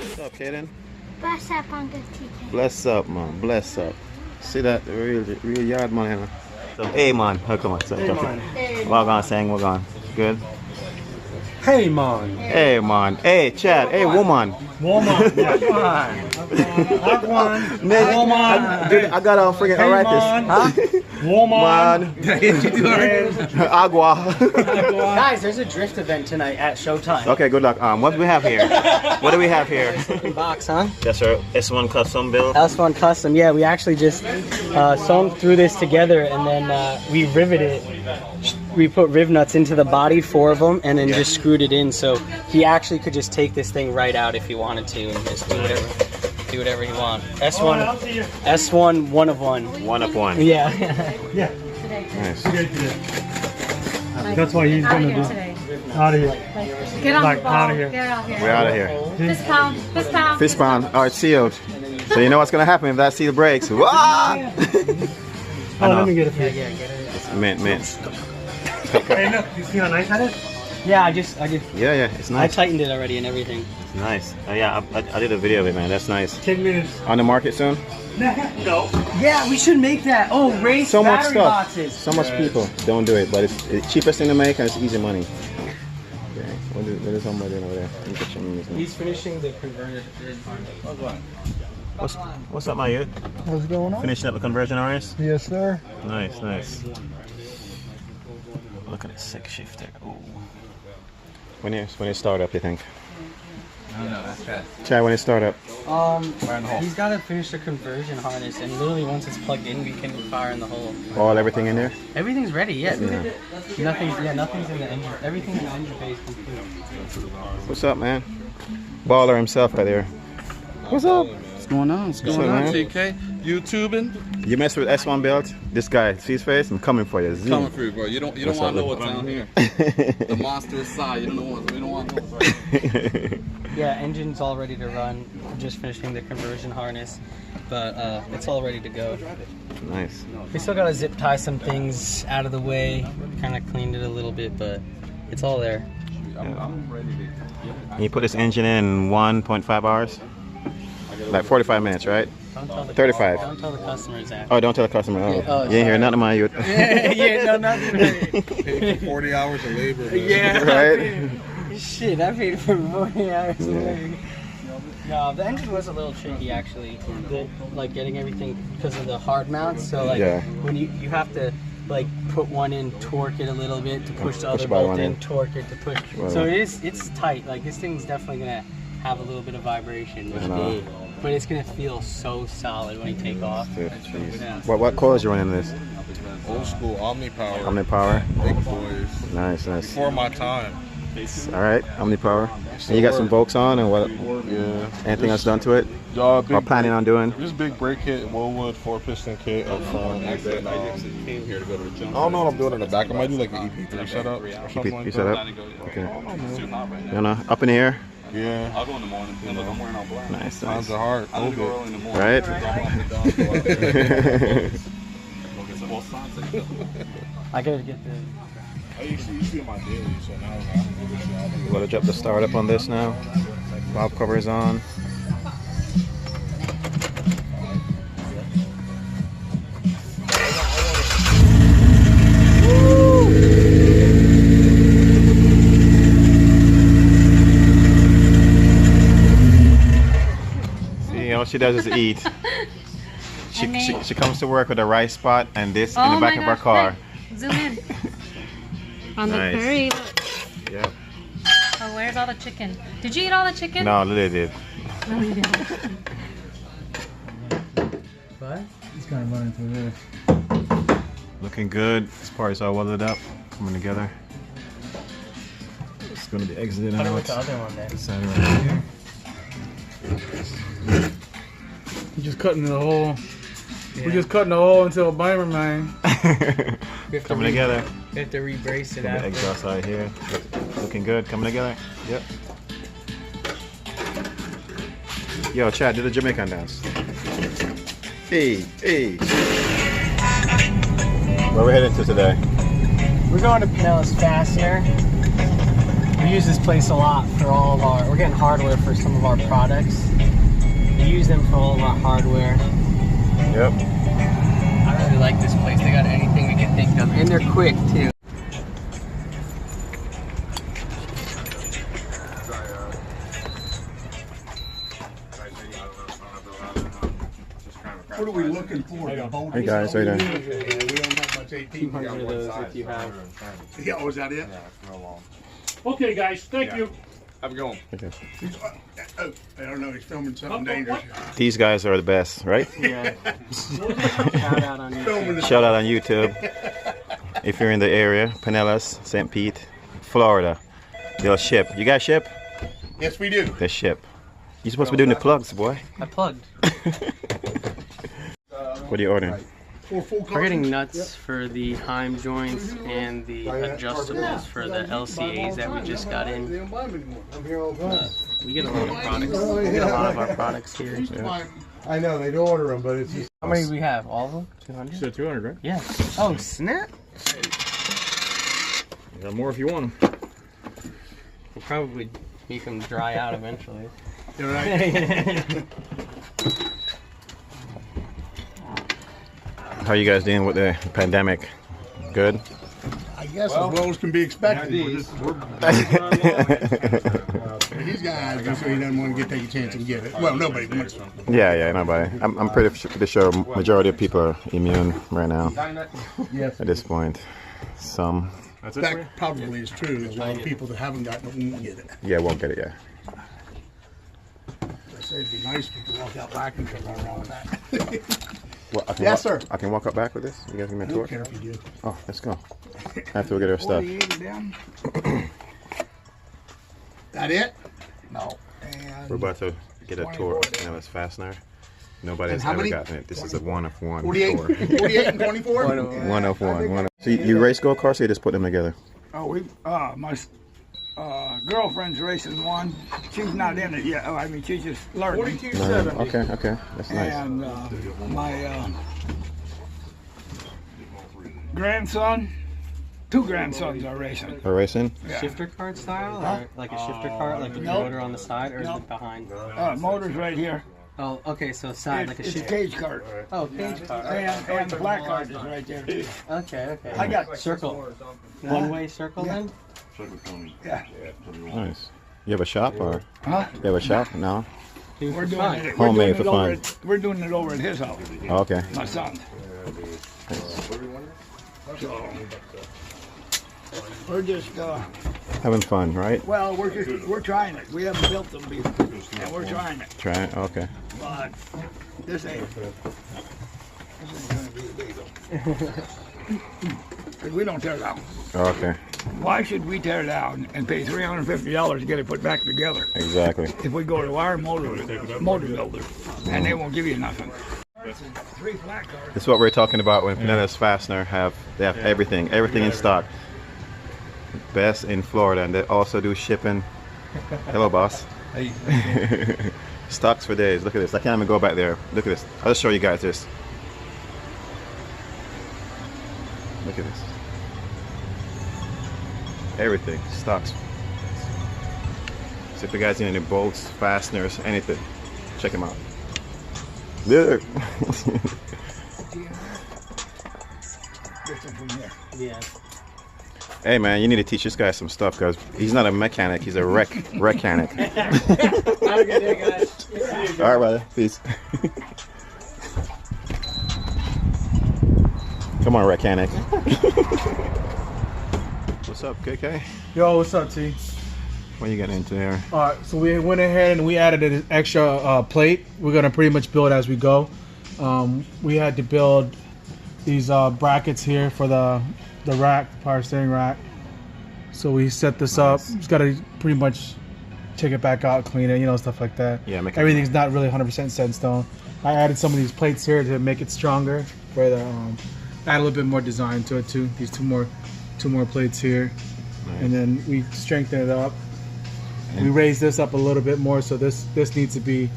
What's up, Kaden? Bless up, Uncle TK. Bless up, man. Bless up. See that real yard man, you know? Hey, man. Oh, come on. Hey, man. What on, saying? What on? Good. Hey, man. Hey, man. Hey, Chad. Hey, woman. Woman. Woman. I got a freaking arthritis. Huh? Woman. Agua. Guys, there's a drift event tonight at Showtime. Okay, good luck. What do we have here? What do we have here? Box, huh? Yes, sir. S1 custom build. S1 custom. Yeah, we actually just sewn through this together, and then we riveted it. We put riv nuts into the body, 4 of them, and then just screwed it in. So he actually could just take this thing right out if he wanted to, and just do whatever he wants. S1, 1 of 1. 1 of 1. Yeah. Yeah. Nice. That's why he's gonna do. Out of here. Get on Like, the ball. out of here. Get out here. We're out of here. Fist pound. Fist pound. Fist pound. Oh, it's sealed. So you know what's gonna happen if that seal breaks? Wah! Oh, let me get it. Yeah, get it. It's mint. Hey, look, you see how nice that is? Yeah, I just. Yeah, it's I nice. tightened it already and everything. It's nice. Yeah, I did a video of it, man. That's nice. 10 minutes. On the market soon? No. Yeah, we should make that. Oh, race So much battery stuff. boxes. So much people don't do it, but it's the cheapest thing to make and it's easy money. Okay. What is somebody doing over there? Let me get your names now. He's finishing the converter. What's up, my youth? What's going on? Finishing up the conversion RS? Yes, sir. Nice. Look at that sick shifter. Ooh. When it start up, you think? I don't know, that's fast. Chad, when it start up? He's got to finish the conversion harness, and literally once it's plugged in, we can fire in the hole. Everything in there? Everything's ready, yeah. Nothing's in the engine. Everything in the engine bay is complete. What's up, man? Baller himself right there. What's up? What's going on? What's going on, TK? YouTubing? You mess with S1 build? This guy, see his face? I'm coming for you. Z. Coming for you, bro. You don't want to know what's down here. The monster side. You don't want to know what's right here. Yeah, engine's all ready to run. We're just finishing the conversion harness, but it's all ready to go. Nice. We still gotta zip tie some things out of the way. Kind of cleaned it a little bit, but it's all there. I'm ready to. You put this engine in 1.5 hours? Like 45 minutes, right? Don't tell the 35. Don't tell the customers that. Oh, don't tell the customer. Oh, Yeah, you ain't hear nothing about you. Yeah, no, nothing. Paid for 40 hours of labor, man. Yeah. Right? Shit, I paid for 40 hours. Yeah. No, the engine was a little tricky actually. Like getting everything because of the hard mounts. So like Yeah. when you have to like put one in, torque it a little bit to push the Push other the bottom bolt one in, in. torque it to push. Right. So it's tight. Like this thing's definitely gonna have a little bit of vibration, but it's gonna feel so solid when you take off. Yeah, Yeah. What coils you running in this? Old school Omni Power. Omni Power. Big boys. Nice. Before my time. All right, Omni Power. And you got some Volks on, and what? Yeah. Anything else done to it? Or planning on doing? Just big brake kit, Woolwood 4-piston kit up front. And then, I don't know what I'm doing in the back. I might do like an EP3 setup or something like You that. set up? Okay. You know, up in the air? Yeah. I'll go in the morning. Look, I'm wearing all black. Nice. Times are hard. I A need to go little early bit. in the morning. Right? I gotta get the. I usually do my daily, so now I don't give a shit. We're gonna drop the startup on this now. Valve cover is on. See, all she does is eat. She comes to work with a rice spot and this in the back of her car. Zoom in. On the Nice. curry. Look. Yeah. Oh, where's all the chicken? Did you eat all the chicken? No, Lily did. No, you didn't. What? He's gonna run into this. Looking good. This part is all welded up, coming together. It's gonna be exiting Put it out. with the other one then. This side right here. He's just cutting the hole. We're just cutting the hole into a bimer, man. Coming together. We have to re-brace it The after. exhaust side here. Looking good. Coming together. Yep. Yo, Chad, do the Jamaican dance. Hey, hey. Where we heading to today? We're going to Pinellas Fastener. We use this place a lot for all of our, we're getting hardware for some of our products. We use them for all of our hardware. Yep. I really like this place. They got anything we can think of. And they're quick too. What are we looking for? Hey guys, how you doing? We don't have much 18. 200 of those if you have. Yeah, was that it? Okay, guys, thank you. Have a good one. Okay. I don't know. He's filming something dangerous. These guys are the best, right? Yeah. Shout out on YouTube. Shout out on YouTube. If you're in the area, Pinellas, St. Pete, Florida, they'll ship. You guys ship? Yes, we do. They ship. You're supposed to be doing the plugs, boy. I plugged. What are you ordering? We're getting nuts for the Heim joints and the adjustables for the LCAs that we just got in. We get a lot of products. We get a lot of our products here. Yeah. I know they don't order them, but it's just. How many do we have? All of them? 200? So 200, right? Yeah. Oh, snap! You got more if you want them. We'll probably make them dry out eventually. You're right. How you guys dealing with the pandemic? Good? I guess as well as can be expected. These guys, so he doesn't want to take a chance and get it. Well, nobody wants. Yeah, nobody. I'm pretty sure majority of people are immune right now. Yes. At this point. Some. That probably is true. There's a lot of people that haven't gotten it won't get it. Yeah, won't get it, yeah. I say it'd be nice to walk out back and come around with that. Well, I can Yes, sir. I can walk up back with this? You guys give me a I don't tour? care if you do. Oh, let's go. After we get our stuff. 48 down. That it? No. And We're about to get a tour of Pinellas Fastener. Nobody has how ever many? gotten it. This is a one of one 48, tour. 48 and 24? One of one. So you race go-karts or you just put them together? Oh, my girlfriend's racing one. She's not in it yet. Oh, I mean, she's just learning. Okay. That's nice. And my grandson, two grandsons are racing. For racing? Yeah. Shifter cart style? Or like a shifter cart, like with the motor on the side, or is it behind? Motor's right here. Oh, okay, so side, like a It's a shifter. cage cart. Oh, cage cart. And the black cart is right there. Okay. I got circle. One-way circle then? Yeah. Nice. You have a shop or? Huh? You have a shop? No? We're doing it. Homemade for fun. We're doing it over at his house. Oh, okay. My son. So we're just Having fun, right? well, we're trying it. We haven't built them before, and we're trying it. Try it. Okay. But this ain't gonna be illegal. 'Cause we don't tear down. Okay. Why should we tear down and pay $350 to get it put back together Exactly. if we go to our motor builder and they won't give you nothing? 3 flat cars. This is what we're talking about when Pinellas Fastener they have everything in stock. Best in Florida, and they also do shipping. Hello, boss. Hey. Stocks for days. Look at this. I can't even go back there. Look at this. I'll just show you guys this. Look at this. Everything. Stocks. So if you guys need any bolts, fasteners, anything, check them out. Look. Yeah. Hey man, you need to teach this guy some stuff because he's not a mechanic, he's a wreck-mechanic. Have a good day, guys. All right, brother. Peace. Come on, wreck-mechanic. What's up, KK? Yo, what's up, T? What you getting into here? All right, so we went ahead and we added an extra plate. We're gonna pretty much build as we go. We had to build these brackets here for the rack, power steering rack. So we set this up. Just gotta pretty much check it back out, clean it, stuff like that. Yeah, make it- Everything's not really 100% set in stone. I added some of these plates here to make it stronger. For the add a little bit more design to it too. These two more plates here, and then we strengthen it up. We raise this up a little bit more, so this needs to be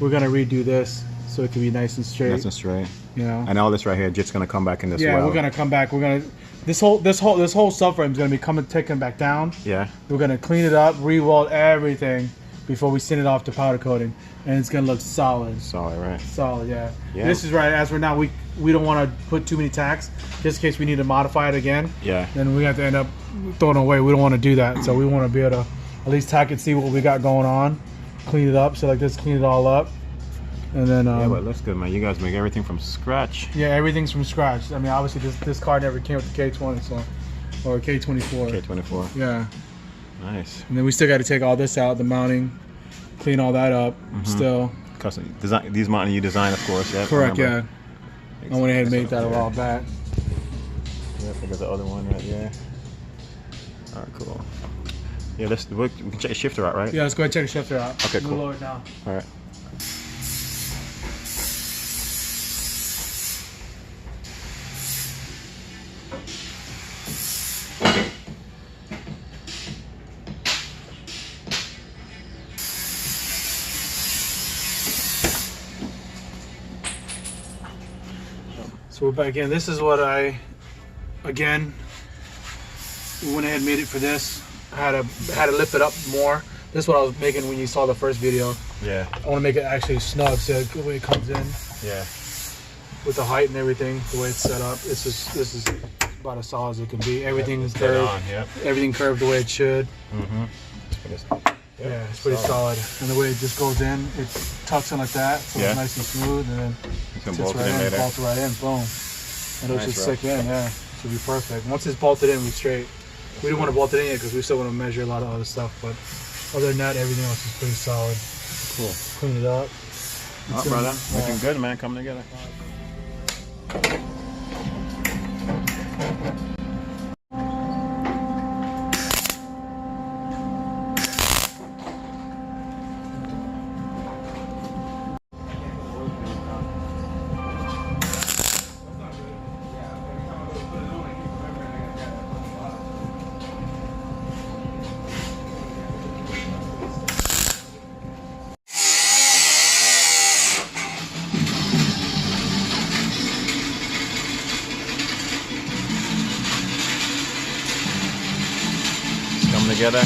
we're gonna redo this so it can be nice and straight. Nice and straight. You know. And all this right here, just gonna come back in this. Yeah, well. we're gonna come back. We're gonna this whole subframe is gonna be taken back down. Yeah. We're gonna clean it up, re-weld everything before we send it off to powder coating, and it's gonna look solid. Solid, right? Solid, yeah. Yeah. This is right. As we're now, we don't want to put too many tacks, just in case we need to modify it again. Yeah. Then we have to end up throwing it away. We don't want to do that. So we want to be able to at least tack it, see what we got going on, clean it up. So like this, clean it all up, and then Yeah, but it looks good, man. You guys make everything from scratch. yeah, everything's from scratch. I mean, obviously this car never came with the K20, so or K24. K24. Yeah. Nice. And then we still got to take all this out, the mounting, clean all that up. Still. Custom design. These mounting you design, of course. Yeah. Correct. Remember. Yeah. I went ahead and made that a while back. Yeah, I think there's the other one right there. All right, cool. Yeah, we can check the shifter out, right? Yeah, let's go ahead and check the shifter out. Okay, We'll cool. lower it down. All right. So we're back again. This is what we went ahead and made it for this. I had to lift it up more. This is what I was making when you saw the first video. Yeah. I want to make it actually snug so the way it comes in Yeah. with the height and everything, the way it's set up. This is about as solid as it can be. Everything is Dead curved. on, yep. Everything curved the way it should. Mm-hmm. Yeah, it's pretty solid. And the way it just goes in, it tucks in like that, so Yeah. it's nice and smooth, and then You can sits bolt it right in in, later. bolt it right in, boom. And it'll Nice, just bro. stick in, yeah. Should be perfect. Once it's bolted in, we straight. We don't want to bolt it in yet because we still want to measure a lot of other stuff, but other than that, everything else is pretty solid. Cool. Clean it up. Oh, brother, looking good, man. Coming together. Coming together.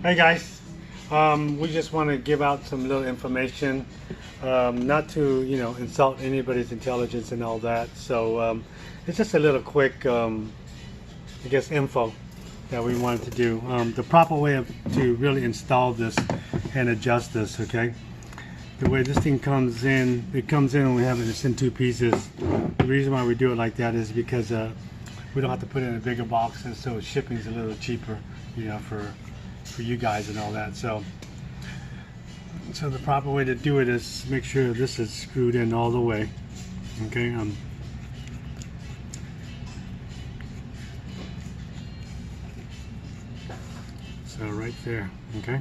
Hey guys, we just want to give out some little information, not to insult anybody's intelligence and all that. So it's just a little quick, I guess, info that we wanted to do. The proper way to really install this and adjust this. Okay, the way this thing comes in, and we have it in two pieces. The reason why we do it like that is because we don't have to put it in a bigger box, and so shipping is a little cheaper, for you guys and all that. So the proper way to do it is make sure this is screwed in all the way. Okay. So right there. Okay.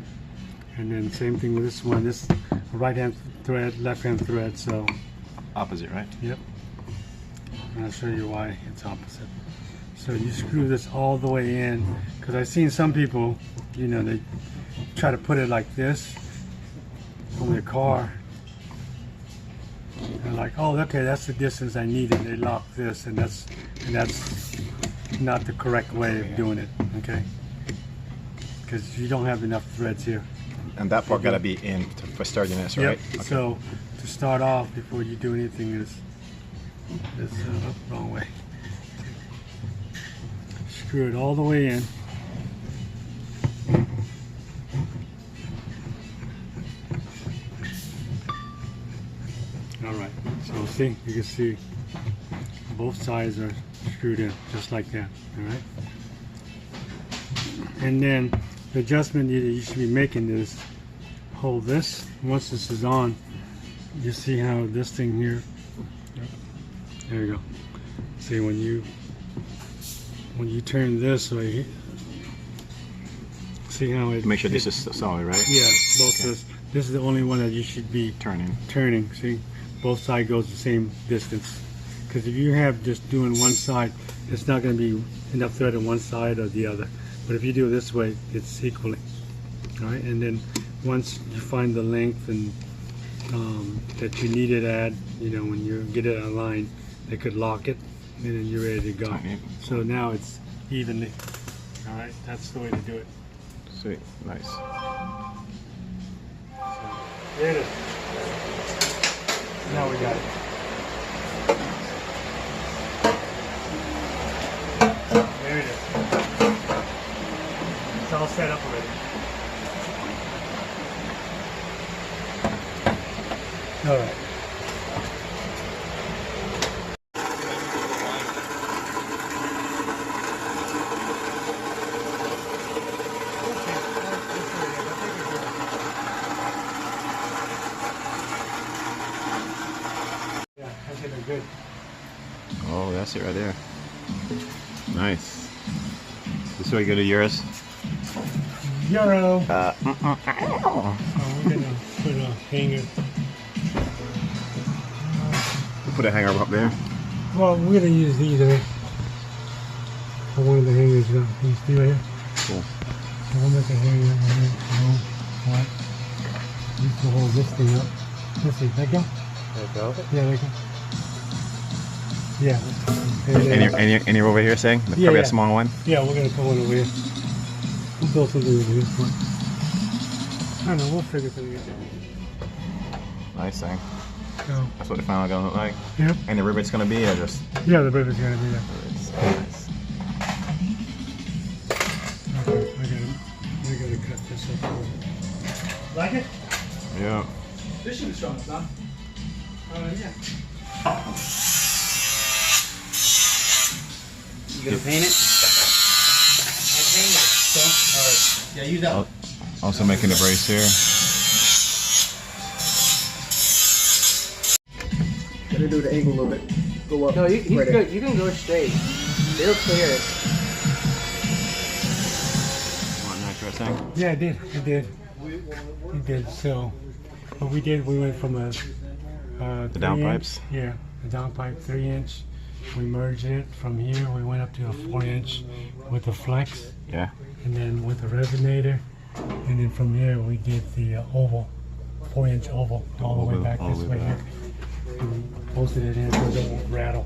And then same thing with this one. This right hand thread, left hand thread. So Opposite, right? yep. And I'll show you why it's opposite. So you screw this all the way in, because I've seen some people, they try to put it like this on their car. They're like, oh, okay, that's the distance I need, and they lock this, and that's not the correct way of doing it. Okay, because you don't have enough threads here. And that part gotta be in for starting this, right? Yep. So to start off, before you do anything, is wrong way. Screw it all the way in. All right, so see, you can see both sides are screwed in just like that. All right, and then the adjustment you should be making is hold this. Once this is on, you see how this thing here, there you go. See, when you turn this way, see how it... Make sure this is solid, right? Yeah, both this is the only one that you should be turning. See, both sides goes the same distance. Because if you have just doing one side, it's not going to be enough thread on one side or the other. But if you do it this way, it's equally. All right, and then once you find the length and that you need it at, you know, when you get it aligned, they could lock it, and then you're ready to go. So now it's evenly. All right, that's the way to do it. Sweet, nice. There it is. Now we got it. There it is. It's all set up already. All right. Yeah, I think they're good. Oh, that's it right there. Nice. This is how you go to yours. Euro. Uh, Oh, we're gonna put a hanger. Put a hanger up there. Well, we're gonna use these for one of the hangers. These two right here. Cool. So we'll make a hanger right here. Alright. You can hold this thing up. Let's see. Let go. Let go. Yeah, let go. Yeah. Any over here saying? Yeah, Probably yeah. a small one. Yeah, we're gonna put one over here. We'll build something over here. I don't know. We'll figure something out. Nice thing. So, That's what the final gonna look like. yep. And the rivet's gonna be, or just Yeah, the rivet's gonna be there. rivets. Nice. Okay, I gotta cut this up. Like it? Yeah. This should be strong enough, huh? Yeah. You gonna paint it? I paint it. So, alright. Yeah, use that one. Also making the brace here. Gotta do the angle a little bit. Go up. No, he's right there. good. You can go straight. They'll clear it. Want nice right thing? Yeah, it did. So, what we did, we went from a The down 3 inch, pipes? Yeah, the down pipe 3-inch. We merged it. From here, we went up to a 4-inch with the flex, Yeah. and then with the resonator, and then from here we did the oval, 4-inch oval, all the way Oval, back all this the way way back. here. And we posted it in so it won't rattle.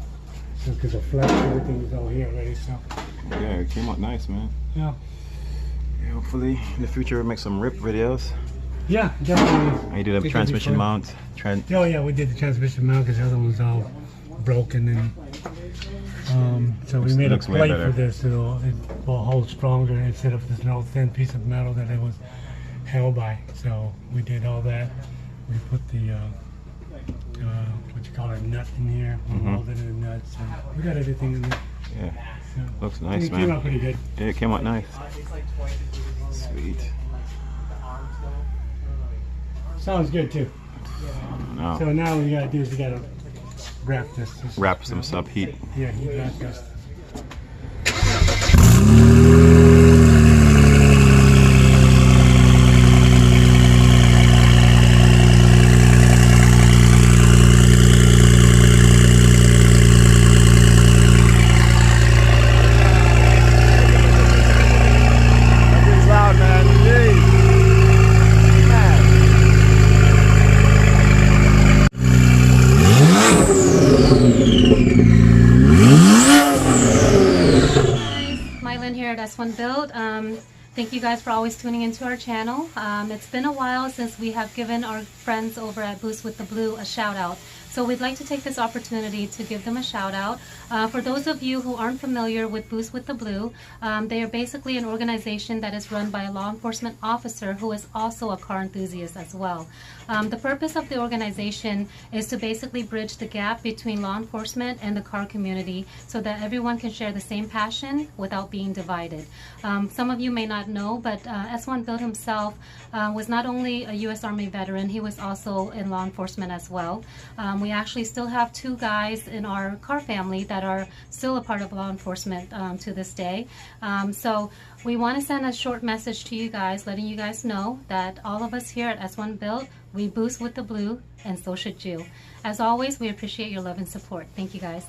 So, because the flex, everything is all here already. So, Yeah, it came out nice, man. yeah. Yeah, hopefully in the future we'll make some rip videos. Yeah, definitely. And you do the Did that transmission before. mount. Oh yeah, we did the transmission mount because the other one's all broken, and so we made a looks way plate better. for this so it will hold stronger instead of this little thin piece of metal that it was held by. So we did all that. We put the what you call it, nut in here. We welded in the nuts. And we got everything in there. Yeah. So Looks nice, it came man. out pretty good. Yeah, it came out nice. Sweet. Sounds good too. No. So now what we gotta do is we gotta wrap this. Wrap some sub heat. Yeah, heat wrap this. Loud, man. S1 Build. Thank you guys for always tuning into our channel. It's been a while since we have given our friends over at Boost with the Blue a shout out. So we'd like to take this opportunity to give them a shout out. For those of you who aren't familiar with Boost with the Blue, they are basically an organization that is run by a law enforcement officer who is also a car enthusiast as well. The purpose of the organization is to basically bridge the gap between law enforcement and the car community so that everyone can share the same passion without being divided. Some of you may not know, but S1 Build himself was not only a U.S. Army veteran, he was also in law enforcement as well. We actually still have 2 guys in our car family that are still a part of law enforcement to this day. So we want to send a short message to you guys, letting you guys know that all of us here at S1 Build, we boost with the blue, and so should you. As always, we appreciate your love and support. Thank you guys.